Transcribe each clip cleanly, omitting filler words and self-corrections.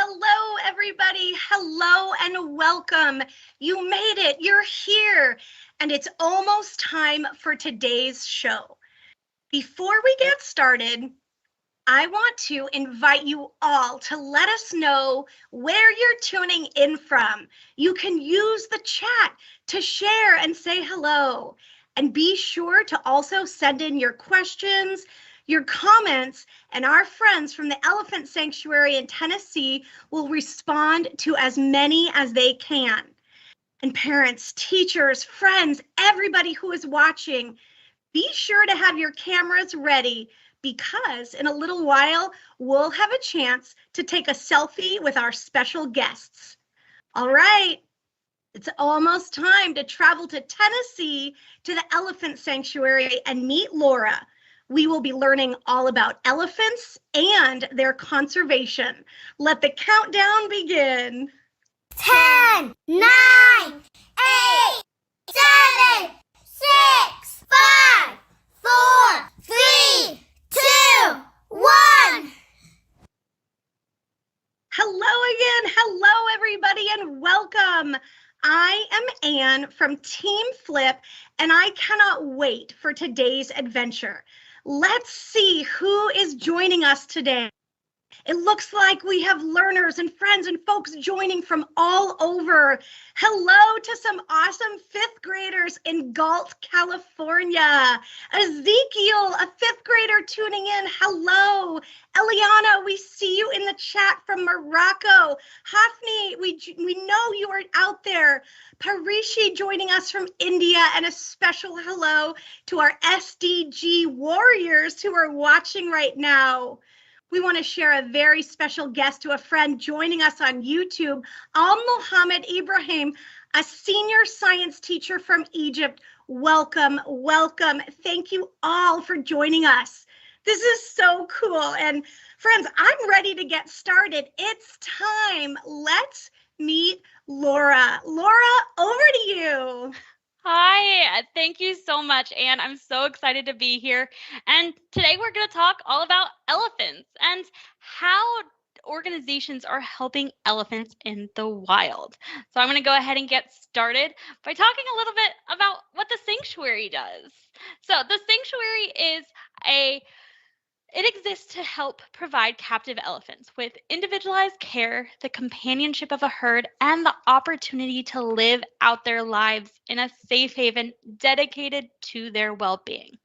Hello, everybody. Hello and welcome. You made it. You're here. And it's almost time for today's show. Before we get started, I want to invite you all to let us know where you're tuning in from. You can use the chat to share and say hello. And be sure to also send in your questions, your comments, and our friends from the Elephant Sanctuary in Tennessee will respond to as many as they can. And parents, teachers, friends, everybody who is watching, be sure to have your cameras ready because in a little while, we'll have a chance to take a selfie with our special guests. All right, it's almost time to travel to Tennessee to the Elephant Sanctuary and meet Laura. We will be learning all about elephants and their conservation. Let the countdown begin. 10, 9, 8, 7, 6, 5, 4, 3, 2, 1. Hello again. Hello, everybody, and welcome. I am Anne from Team Flip, and I cannot wait for today's adventure. Let's see who is joining us today. It looks like we have learners and friends and folks joining from all over. Hello to some awesome fifth graders in Galt, California. Ezekiel, a fifth grader tuning in. Hello. Eliana, we see you in the chat from Morocco. Hafni, we know you are out there. Parishi joining us from India, and a special hello to our SDG warriors who are watching right now. We want to share a very special guest to a friend joining us on YouTube, Al-Mohammed Ibrahim, a senior science teacher from Egypt. Welcome, welcome. Thank you all for joining us. This is so cool. And friends, I'm ready to get started. It's time. Let's meet Laura. Laura, over to you. Hi, thank you so much, Anne. I'm so excited to be here. And today we're going to talk all about elephants and how organizations are helping elephants in the wild. So I'm going to go ahead and get started by talking a little bit about what the sanctuary does. So the sanctuary is it exists to help provide captive elephants with individualized care, the companionship of a herd, and the opportunity to live out their lives in a safe haven dedicated to their well-being.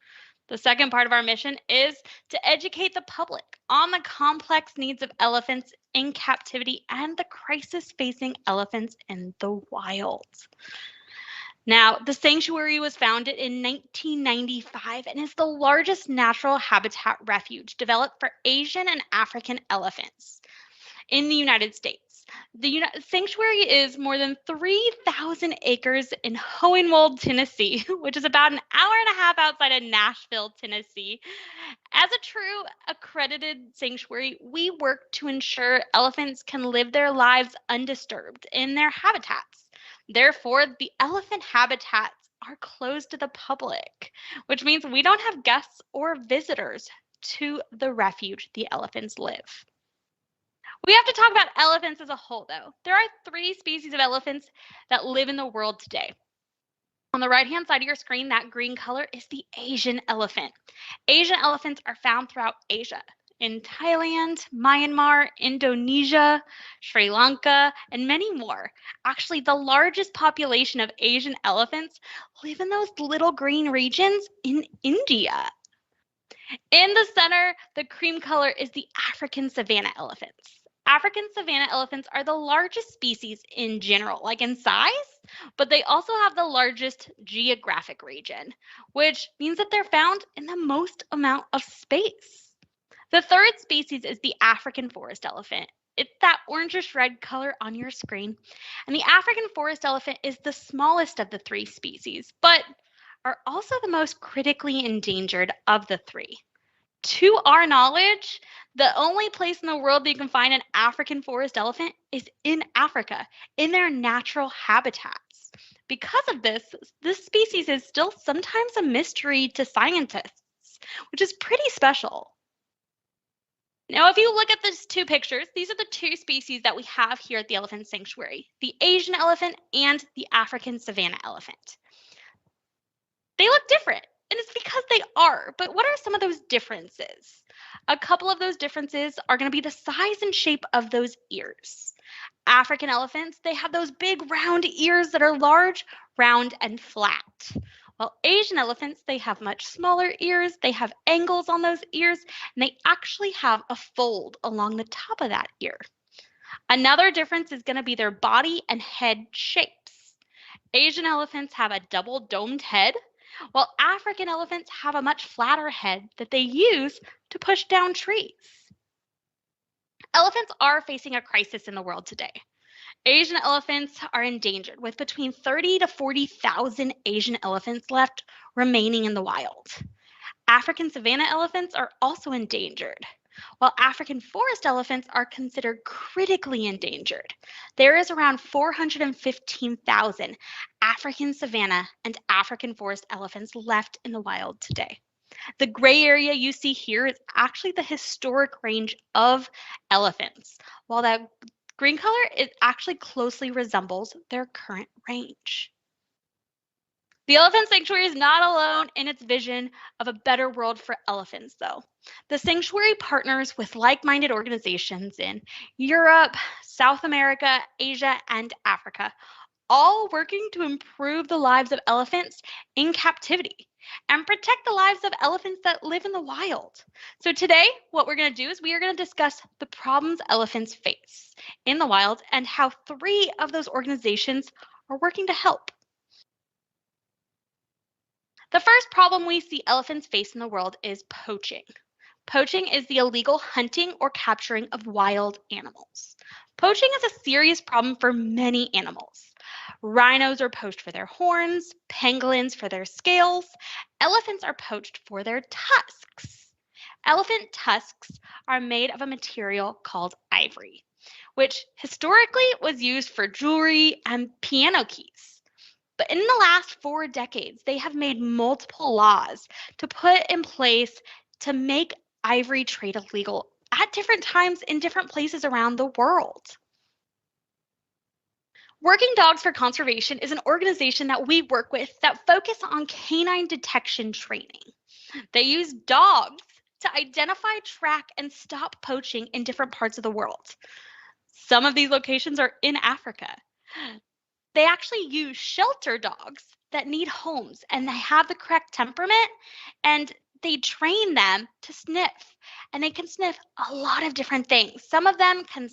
The second part of our mission is to educate the public on the complex needs of elephants in captivity and the crisis facing elephants in the wild. Now, the sanctuary was founded in 1995 and is the largest natural habitat refuge developed for Asian and African elephants in the United States. The sanctuary is more than 3,000 acres in Hohenwald, Tennessee, which is about an hour and a half outside of Nashville, Tennessee. As a true accredited sanctuary, we work to ensure elephants can live their lives undisturbed in their habitats. Therefore, the elephant habitats are closed to the public, which means we don't have guests or visitors to the refuge the elephants live. We have to talk about elephants as a whole, though. There are 3 species of elephants that live in the world today. On the right-hand side of your screen, that green color is the Asian elephant. Asian elephants are found throughout Asia, in Thailand, Myanmar, Indonesia, Sri Lanka, and many more. Actually, the largest population of Asian elephants live in those little green regions in India. In the center, the cream color is the African savanna elephants. African savanna elephants are the largest species in general, like in size, but they also have the largest geographic region, which means that they're found in the most amount of space. The third species is the African forest elephant. It's that orangish red color on your screen. And the African forest elephant is the smallest of the 3 species, but are also the most critically endangered of the 3. To our knowledge, the only place in the world that you can find an African forest elephant is in Africa, in their natural habitats. Because of this species is still sometimes a mystery to scientists, which is pretty special. Now, if you look at these two pictures, these are the two species that we have here at the elephant sanctuary, the Asian elephant and the African savanna elephant. They look different, and it's because they are. But what are some of those differences? A couple of those differences are going to be the size and shape of those ears. African elephants, they have those big round ears that are large, round, and flat. While Asian elephants, they have much smaller ears, they have angles on those ears, and they actually have a fold along the top of that ear. Another difference is going to be their body and head shapes. Asian elephants have a double domed head, while African elephants have a much flatter head that they use to push down trees. Elephants are facing a crisis in the world today. Asian elephants are endangered, with between 30 to 40,000 Asian elephants left remaining in the wild. African savanna elephants are also endangered, while African forest elephants are considered critically endangered. There is around 415,000 African savanna and African forest elephants left in the wild today. The gray area you see here is actually the historic range of elephants, while that green color, it actually closely resembles their current range. The elephant sanctuary is not alone in its vision of a better world for elephants, though. The sanctuary partners with like minded organizations in Europe, South America, Asia, and Africa, all working to improve the lives of elephants in captivity and protect the lives of elephants that live in the wild. So today, what we're going to do is we are going to discuss the problems elephants face in the wild and how 3 of those organizations are working to help. The first problem we see elephants face in the world is poaching. Poaching is the illegal hunting or capturing of wild animals. Poaching is a serious problem for many animals. Rhinos are poached for their horns, pangolins for their scales, elephants are poached for their tusks. Elephant tusks are made of a material called ivory, which historically was used for jewelry and piano keys. But in the last 4 decades, they have made multiple laws to put in place to make ivory trade illegal at different times in different places around the world. Working Dogs for Conservation is an organization that we work with that focus on canine detection training. They use dogs to identify, track, and stop poaching in different parts of the world. Some of these locations are in Africa. They actually use shelter dogs that need homes and they have the correct temperament, and they train them to sniff, and they can sniff a lot of different things. Some of them can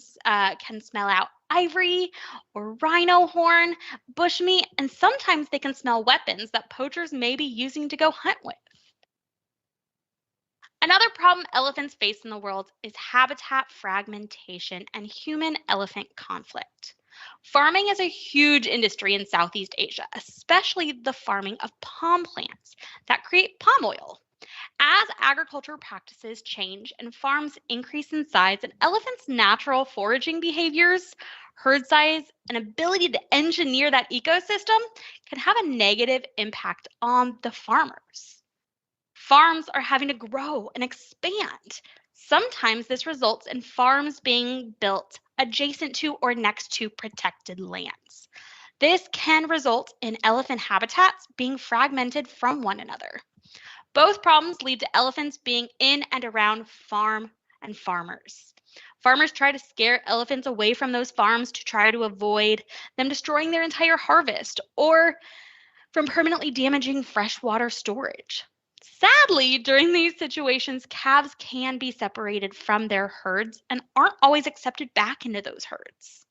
smell out ivory or rhino horn, bushmeat, and sometimes they can smell weapons that poachers may be using to go hunt with. Another problem elephants face in the world is habitat fragmentation and human-elephant conflict. Farming is a huge industry in Southeast Asia, especially the farming of palm plants that create palm oil. As agricultural practices change and farms increase in size, an elephant's natural foraging behaviors, herd size, and ability to engineer that ecosystem can have a negative impact on the farmers. Farms are having to grow and expand. Sometimes this results in farms being built adjacent to or next to protected lands. This can result in elephant habitats being fragmented from one another. Both problems lead to elephants being in and around farm and farmers. Farmers try to scare elephants away from those farms to try to avoid them destroying their entire harvest or from permanently damaging freshwater storage. Sadly, during these situations, calves can be separated from their herds and aren't always accepted back into those herds.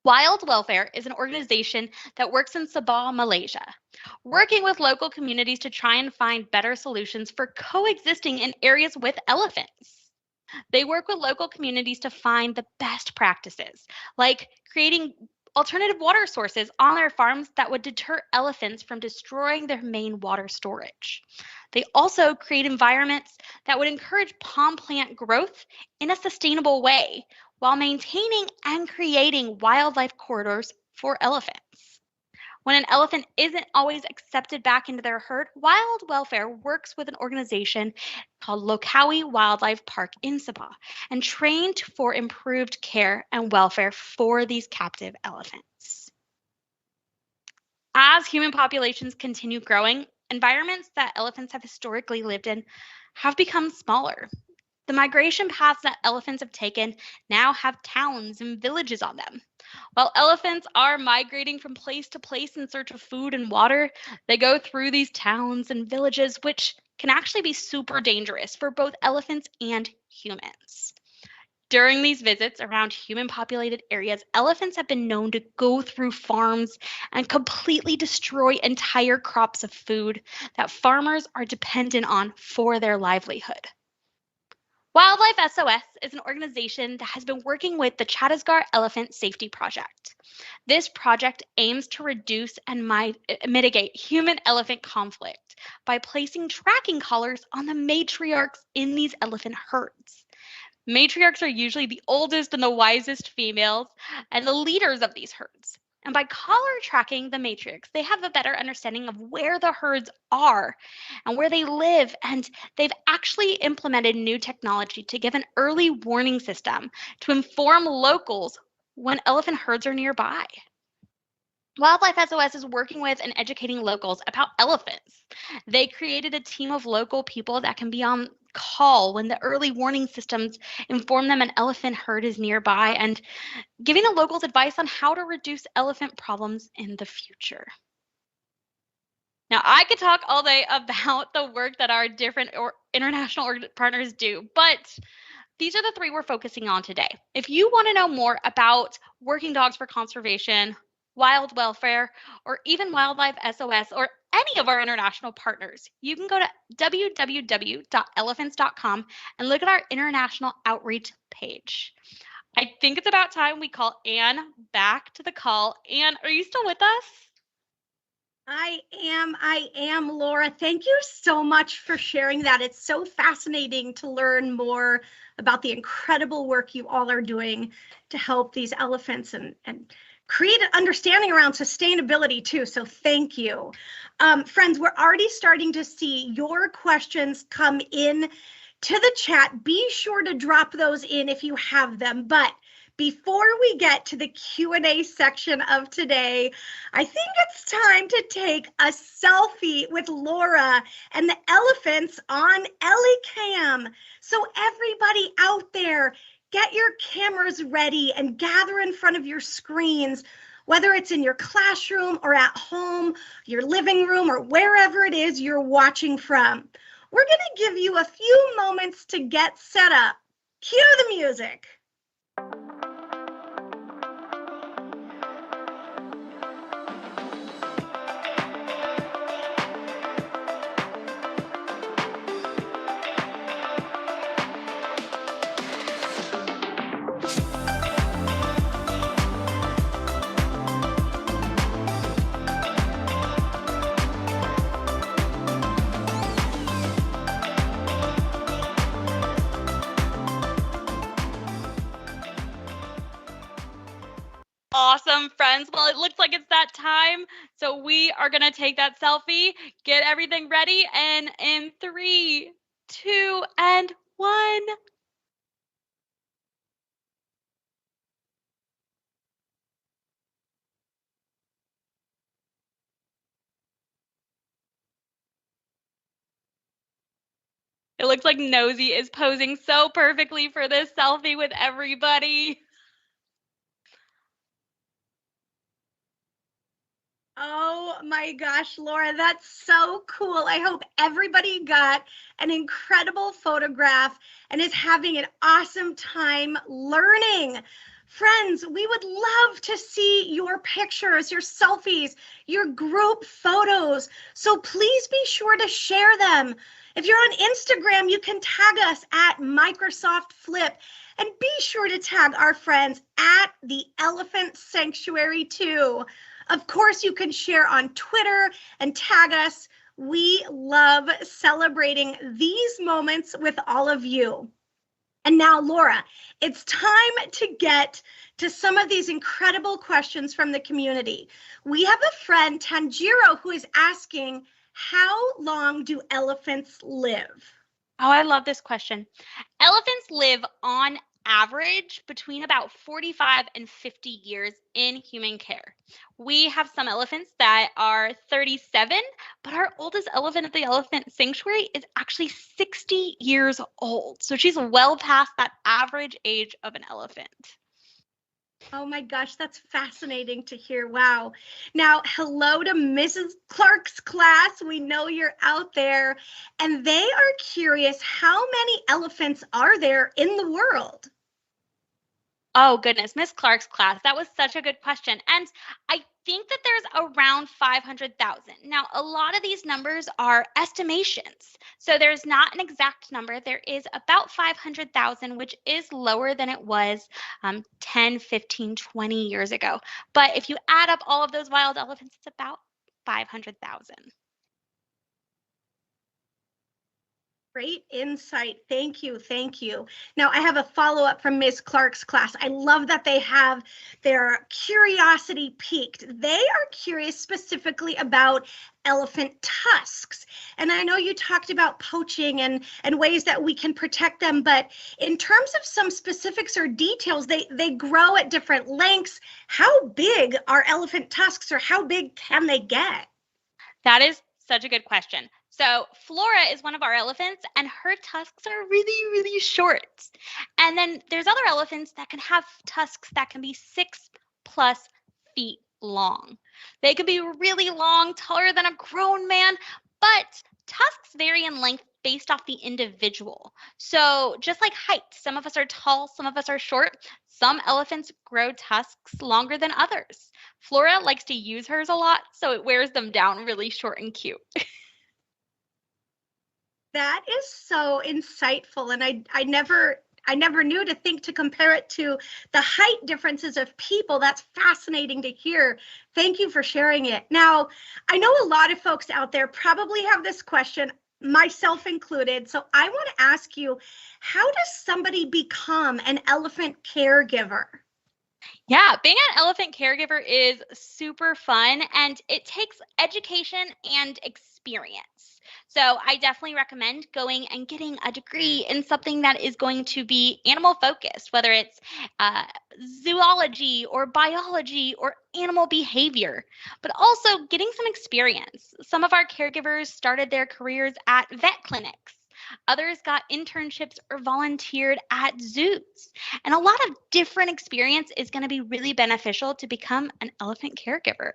Wild Welfare is an organization that works in Sabah, Malaysia, working with local communities to try and find better solutions for coexisting in areas with elephants. They work with local communities to find the best practices, like creating alternative water sources on their farms that would deter elephants from destroying their main water storage. They also create environments that would encourage palm plant growth in a sustainable way while maintaining and creating wildlife corridors for elephants. When an elephant isn't always accepted back into their herd, Wild Welfare works with an organization called Lokawi Wildlife Park in Sabah and trained for improved care and welfare for these captive elephants. As human populations continue growing, environments that elephants have historically lived in have become smaller. The migration paths that elephants have taken now have towns and villages on them. While elephants are migrating from place to place in search of food and water, they go through these towns and villages, which can actually be super dangerous for both elephants and humans. During these visits around human populated areas, elephants have been known to go through farms and completely destroy entire crops of food that farmers are dependent on for their livelihood. Wildlife SOS is an organization that has been working with the Chhattisgarh Elephant Safety Project. This project aims to reduce and mitigate human-elephant conflict by placing tracking collars on the matriarchs in these elephant herds. Matriarchs are usually the oldest and the wisest females and the leaders of these herds. And by collar tracking the matriarchs, they have a better understanding of where the herds are and where they live. And they've actually implemented new technology to give an early warning system to inform locals when elephant herds are nearby. Wildlife SOS is working with and educating locals about elephants. They created a team of local people that can be on call when the early warning systems inform them an elephant herd is nearby and giving the locals advice on how to reduce elephant problems in the future. Now, I could talk all day about the work that our different international partners do, but these are the three we're focusing on today. If you want to know more about Working Dogs for Conservation, Wild Welfare, or even Wildlife SOS, or any of our international partners, you can go to www.elephants.com and look at our international outreach page. I think it's about time we call Anne back to the call. Anne, are you still with us? I am, Laura. Thank you so much for sharing that. It's so fascinating to learn more about the incredible work you all are doing to help these elephants and create an understanding around sustainability too. So thank you. Friends, we're already starting to see your questions come in to the chat. Be sure to drop those in if you have them. But before we get to the Q&A section of today, I think it's time to take a selfie with Laura and the elephants on ElliCam. So everybody out there, get your cameras ready and gather in front of your screens, whether it's in your classroom or at home, your living room, or wherever it is you're watching from. We're going to give you a few moments to get set up. Cue the music. Awesome, friends. Well, it looks like it's that time. So we are going to take that selfie, get everything ready, and in 3, 2, and 1. It looks like Nosy is posing so perfectly for this selfie with everybody. Oh my gosh, Laura, that's so cool. I hope everybody got an incredible photograph and is having an awesome time learning. Friends, we would love to see your pictures, your selfies, your group photos. So please be sure to share them. If you're on Instagram, you can tag us at Microsoft Flip, and be sure to tag our friends at the Elephant Sanctuary too. Of course, you can share on Twitter and tag us. We love celebrating these moments with all of you. And now, Laura, it's time to get to some of these incredible questions from the community. We have a friend, Tanjiro, who is asking, how long do elephants live? Oh, I love this question. Elephants live on average between about 45 and 50 years in human care. We have some elephants that are 37, but our oldest elephant at the elephant sanctuary is actually 60 years old. So she's well past that average age of an elephant. Oh my gosh, that's fascinating to hear. Wow. Now, hello to Mrs. Clark's class. We know you're out there. And they are curious, how many elephants are there in the world? Oh, goodness. Miss Clark's class. That was such a good question. And I think that there's around 500,000. Now, a lot of these numbers are estimations. So there's not an exact number. There is about 500,000, which is lower than it was 10, 15, 20 years ago. But if you add up all of those wild elephants, it's about 500,000. Great insight. Thank you. Thank you. Now, I have a follow-up from Ms. Clark's class. I love that they have their curiosity piqued. They are curious specifically about elephant tusks. And I know you talked about poaching and ways that we can protect them, but in terms of some specifics or details, they grow at different lengths. How big are elephant tusks, or how big can they get? That is such a good question. So Flora is one of our elephants, and her tusks are really, really short. And then there's other elephants that can have tusks that can be 6+ feet long. They can be really long, taller than a grown man, but tusks vary in length based off the individual. So just like height, some of us are tall, some of us are short. Some elephants grow tusks longer than others. Flora likes to use hers a lot, so it wears them down really short and cute. That is so insightful, and I never knew to think to compare it to the height differences of people. That's fascinating to hear. Thank you for sharing it. Now, I know a lot of folks out there probably have this question, myself included. So I want to ask you, how does somebody become an elephant caregiver? Yeah, being an elephant caregiver is super fun, and it takes education and experience. So I definitely recommend going and getting a degree in something that is going to be animal focused, whether it's uh, zoology or biology or animal behavior, but also getting some experience. Some of our caregivers started their careers at vet clinics. Others got internships or volunteered at zoos. And a lot of different experience is going to be really beneficial to become an elephant caregiver.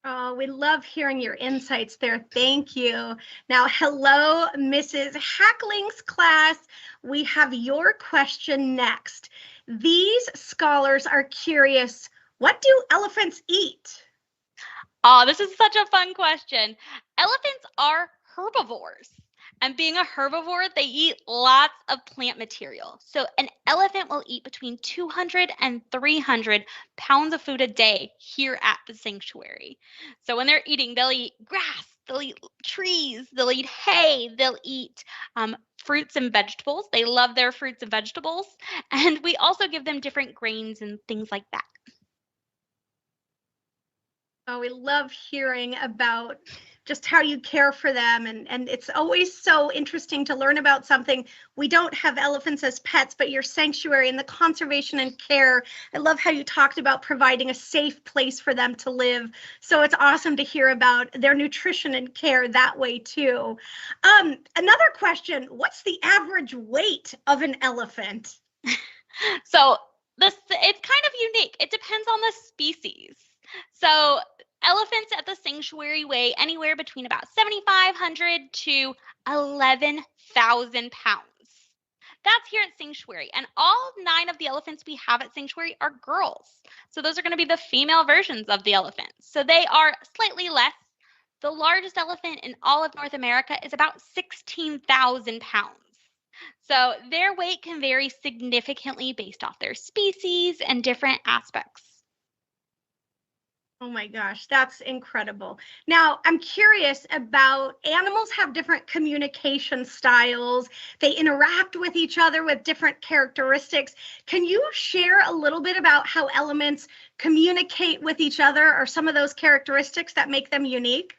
Oh, we love hearing your insights there. Thank you. Now, hello, Mrs. Hackling's class. We have your question next. These scholars are curious, what do elephants eat? Oh, this is such a fun question. Elephants are herbivores. And being a herbivore, they eat lots of plant material. So an elephant will eat between 200 and 300 pounds of food a day here at the sanctuary. So when they're eating, they'll eat grass, they'll eat trees, they'll eat hay, they'll eat fruits and vegetables. They love their fruits and vegetables. And we also give them different grains and things like that. Oh, we love hearing about just how you care for them. And it's always so interesting to learn about something. We don't have elephants as pets, but your sanctuary and the conservation and care. I love how you talked about providing a safe place for them to live. So it's awesome to hear about their nutrition and care that way too. Another question, what's the average weight of an elephant? So it's kind of unique. It depends on the species. So elephants at the sanctuary weigh anywhere between about 7,500 to 11,000 pounds. That's here at sanctuary. And all 9 of the elephants we have at sanctuary are girls. So those are going to be the female versions of the elephants. So they are slightly less. The largest elephant in all of North America is about 16,000 pounds. So their weight can vary significantly based off their species and different aspects. Oh my gosh, that's incredible. Now, I'm curious about animals have different communication styles. They interact with each other with different characteristics. Can you share a little bit about how elephants communicate with each other or some of those characteristics that make them unique?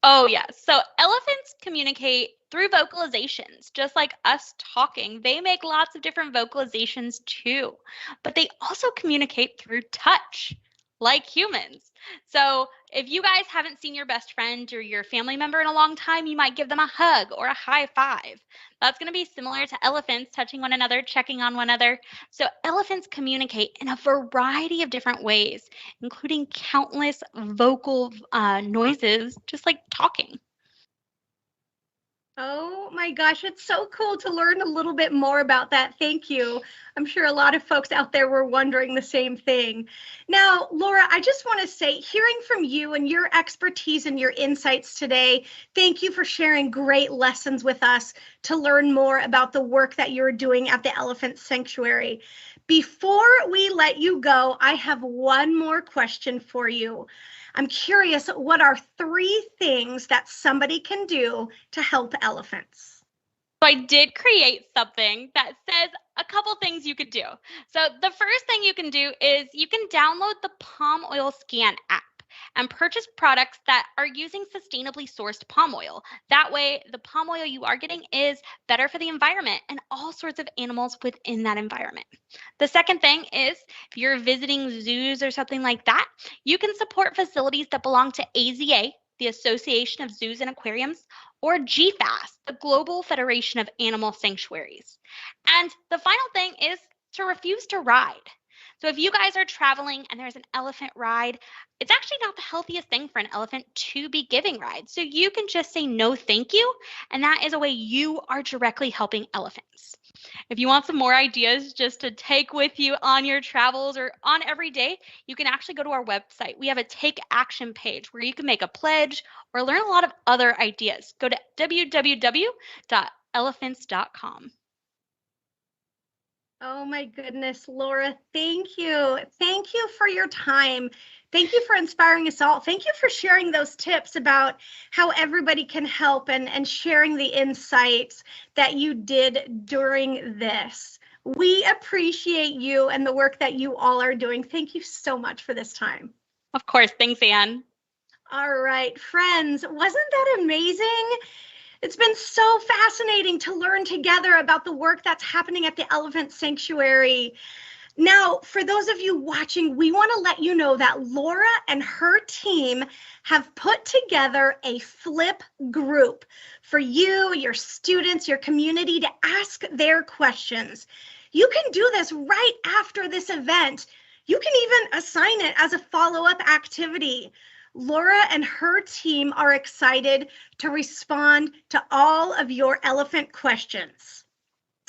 Oh, yes. So elephants communicate through vocalizations, just like us talking. They make lots of different vocalizations too, but they also communicate through touch, like humans. So if you guys haven't seen your best friend or your family member in a long time, you might give them a hug or a high five. That's going to be similar to elephants touching one another, checking on one another. So elephants communicate in a variety of different ways, including countless vocal noises, just like talking. Oh my gosh, it's so cool to learn a little bit more about that. Thank you. I'm sure a lot of folks out there were wondering the same thing. Now, Laura, I just want to say, hearing from you and your expertise and your insights today, thank you for sharing great lessons with us to learn more about the work that you're doing at the Elephant Sanctuary. Before we let you go, I have one more question for you. I'm curious, what are 3 things that somebody can do to help elephants? So I did create something that says a couple things you could do. So the first thing you can do is you can download the Palm Oil Scan app and purchase products that are using sustainably sourced palm oil. That way, the palm oil you are getting is better for the environment and all sorts of animals within that environment. The second thing is if you're visiting zoos or something like that, you can support facilities that belong to AZA, the Association of Zoos and Aquariums, or GFAS, the Global Federation of Animal Sanctuaries. And the final thing is to refuse to ride. So if you guys are traveling and there's an elephant ride, it's actually not the healthiest thing for an elephant to be giving rides. So you can just say no, thank you. And that is a way you are directly helping elephants. If you want some more ideas just to take with you on your travels or on every day, you can actually go to our website. We have a take action page where you can make a pledge or learn a lot of other ideas. Go to www.elephants.com. Oh my goodness, Laura, thank you. Thank you for your time. Thank you for inspiring us all. Thank you for sharing those tips about how everybody can help and sharing the insights that you did during this. We appreciate you and the work that you all are doing. Thank you so much for this time. Of course. Thanks, Anne. All right, friends, wasn't that amazing? It's been so fascinating to learn together about the work that's happening at the Elephant Sanctuary. Now, for those of you watching, we want to let you know that Laura and her team have put together a flip group for you, your students, your community to ask their questions. You can do this right after this event. You can even assign it as a follow-up activity. Laura and her team are excited to respond to all of your elephant questions.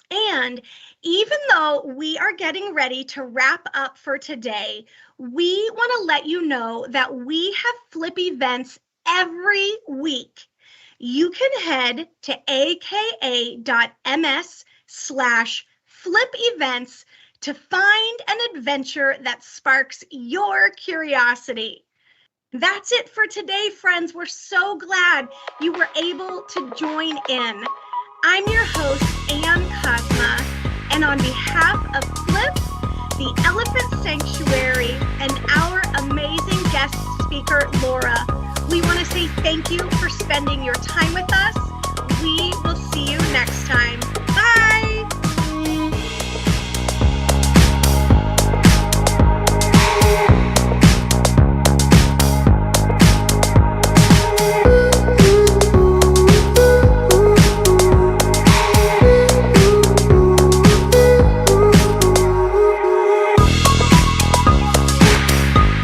And even though we are getting ready to wrap up for today, we want to let you know that we have flip events every week. You can head to aka.ms/flip events to find an adventure that sparks your curiosity. That's it for today, friends. We're so glad you were able to join in. I'm your host, Ann Cosma, and on behalf of Flip, the Elephant Sanctuary, and our amazing guest speaker, Laura, we want to say thank you for spending your time with us. We will see you next time.